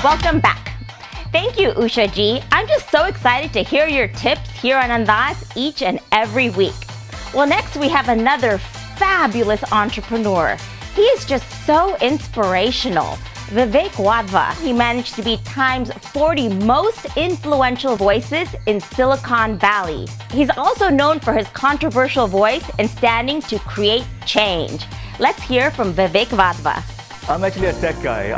Welcome back. Thank you, Usha ji. I'm just so excited to hear your tips here on Andaz each and every week. Well, next we have another fabulous entrepreneur. He is just so inspirational. Vivek Wadhwa. He managed to be Time's 40 most influential voices in Silicon Valley. He's also known for his controversial voice and standing to create change. Let's hear from Vivek Wadhwa. I'm actually a tech guy.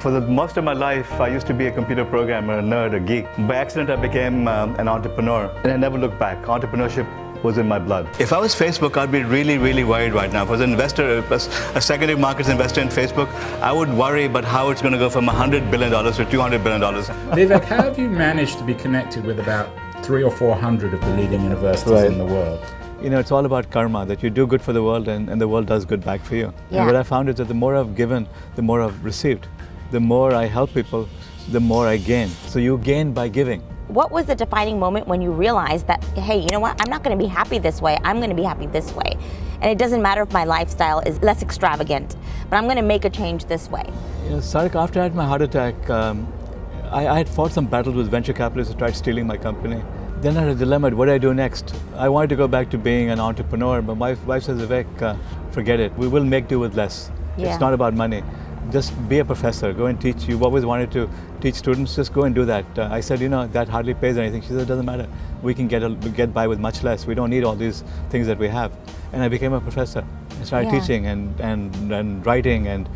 For the most of my life, I used to be a computer programmer, a nerd, a geek. By accident, I became an entrepreneur, and I never looked back. Entrepreneurship was in my blood. If I was Facebook, I'd be really, really worried right now. If I was an investor, a secondary markets investor in Facebook, I would worry about how it's going to go from $100 billion to $200 billion. Vivek, how have you managed to be connected with about 300 or 400 of the leading universities in the world? You know, it's all about karma, that you do good for the world and the world does good back for you. Yeah. And what I found is that the more I've given, the more I've received. The more I help people, the more I gain. So you gain by giving. What was the defining moment when you realized that, hey, you know what, I'm not going to be happy this way, I'm going to be happy this way. And it doesn't matter if my lifestyle is less extravagant, but I'm going to make a change this way. You know, Sarik, after I had my heart attack, I had fought some battles with venture capitalists who tried stealing my company. Then I had a dilemma, what do I do next? I wanted to go back to being an entrepreneur, but my wife says, Vivek, forget it. We will make do with less. Yeah. It's not about money. Just be a professor, go and teach. You've always wanted to teach students, just go and do that. I said, you know, that hardly pays anything. She said, it doesn't matter. We can get by with much less. We don't need all these things that we have. And I became a professor. I started teaching and writing. And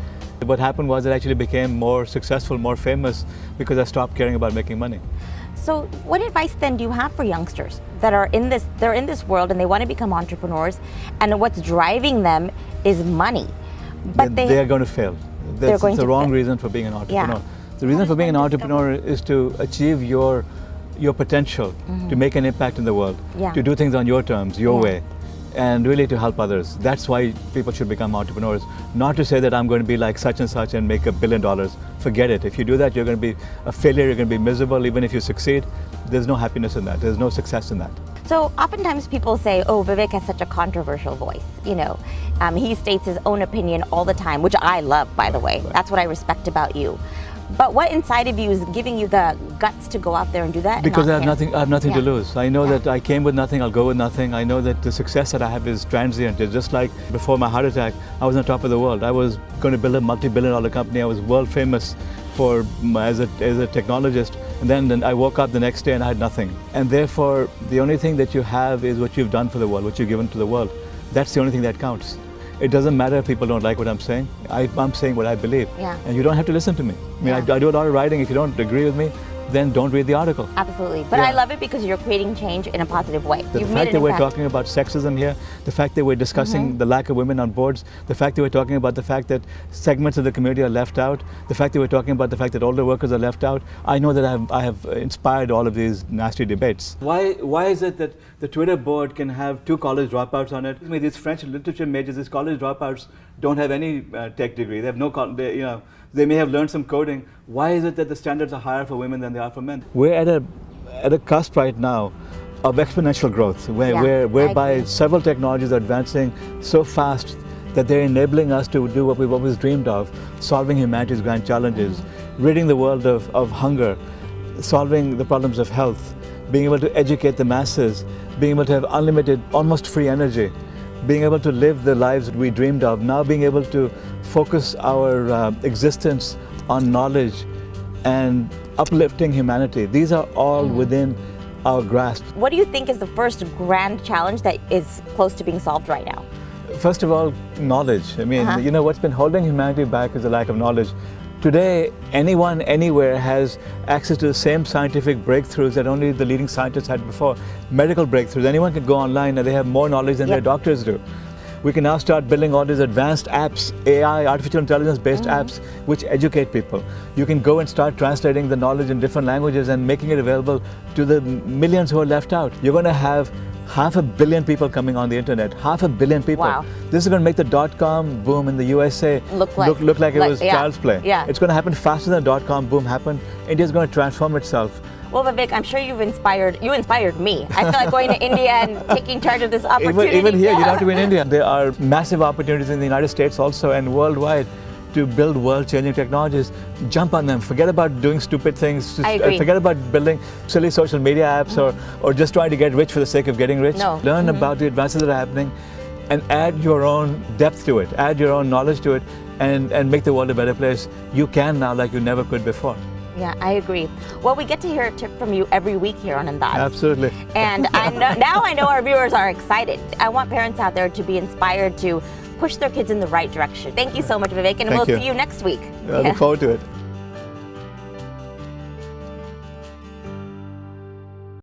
what happened was it actually became more successful, more famous, because I stopped caring about making money. So what advice then do you have for youngsters that are in this world and they want to become entrepreneurs, and what's driving them is money? But they are going to fail. That's the wrong fail. reason for being an entrepreneur. Yeah. The reason for being an entrepreneur is to achieve your potential, to make an impact in the world, to do things on your terms, your way, and really to help others. That's why people should become entrepreneurs. Not to say that I'm going to be like such and such and make $1 billion. Forget it. If you do that, you're going to be a failure, you're going to be miserable. Even if you succeed, there's no happiness in that. There's no success in that. So oftentimes people say, oh, Vivek has such a controversial voice. You know, he states his own opinion all the time, which I love, by the way. That's what I respect about you. But what inside of you is giving you the guts to go out there and do that? Because I have nothing to lose. I know that I came with nothing, I'll go with nothing. I know that the success that I have is transient. It's just like before my heart attack, I was on top of the world. I was going to build a multi-billion-dollar company. I was world famous as a technologist. And then I woke up the next day and I had nothing. And therefore, the only thing that you have is what you've done for the world, what you've given to the world. That's the only thing that counts. It doesn't matter if people don't like what I'm saying. I'm saying what I believe. Yeah. And you don't have to listen to me. I mean, I do a lot of writing. If you don't agree with me, then don't read the article. Absolutely. But I love it because you're creating change in a positive way. The fact that we're talking about sexism here, the fact that we're discussing the lack of women on boards, the fact that we're talking about the fact that segments of the community are left out, the fact that we're talking about the fact that older workers are left out, I know that I have inspired all of these nasty debates. Why is it that the Twitter board can have 2 college dropouts on it? I mean, these French literature majors, these college dropouts don't have any tech degree. They have no, they may have learned some coding. Why is it that the standards are higher for women than they are for men? We're at a cusp right now of exponential growth, whereby several technologies are advancing so fast that they're enabling us to do what we've always dreamed of, solving humanity's grand challenges, ridding the world of hunger, solving the problems of health, being able to educate the masses, being able to have unlimited, almost free energy, being able to live the lives that we dreamed of, now being able to focus our existence on knowledge and uplifting humanity. These are all within our grasp. What do you think is the first grand challenge that is close to being solved right now? First of all, knowledge. I mean, you know, what's been holding humanity back is the lack of knowledge. Today, anyone, anywhere has access to the same scientific breakthroughs that only the leading scientists had before. Medical breakthroughs. Anyone can go online and they have more knowledge than their doctors do. We can now start building all these advanced apps, AI, artificial intelligence-based apps, which educate people. You can go and start translating the knowledge in different languages and making it available to the millions who are left out. You're going to have 500 million people coming on the internet. 500 million people. Wow. This is going to make the dot-com boom in the USA look like it was child's play. Yeah. It's going to happen faster than the dot-com boom happened. India's going to transform itself. Well, Vivek, I'm sure you inspired me. I feel like going to India and taking charge of this opportunity. Even here, you don't have to be in India. There are massive opportunities in the United States also and worldwide. to build world-changing technologies, jump on them. Forget about doing stupid things. I agree. Forget about building silly social media apps or just trying to get rich for the sake of getting rich. No. Learn about the advances that are happening and add your own depth to it, add your own knowledge to it, and make the world a better place. You can now like you never could before. Yeah, I agree. Well, we get to hear a tip from you every week here on Andaz. Absolutely. And now I know our viewers are excited. I want parents out there to be inspired to push their kids in the right direction. Thank you so much, Vivek, and we'll see you next week. I look forward to it.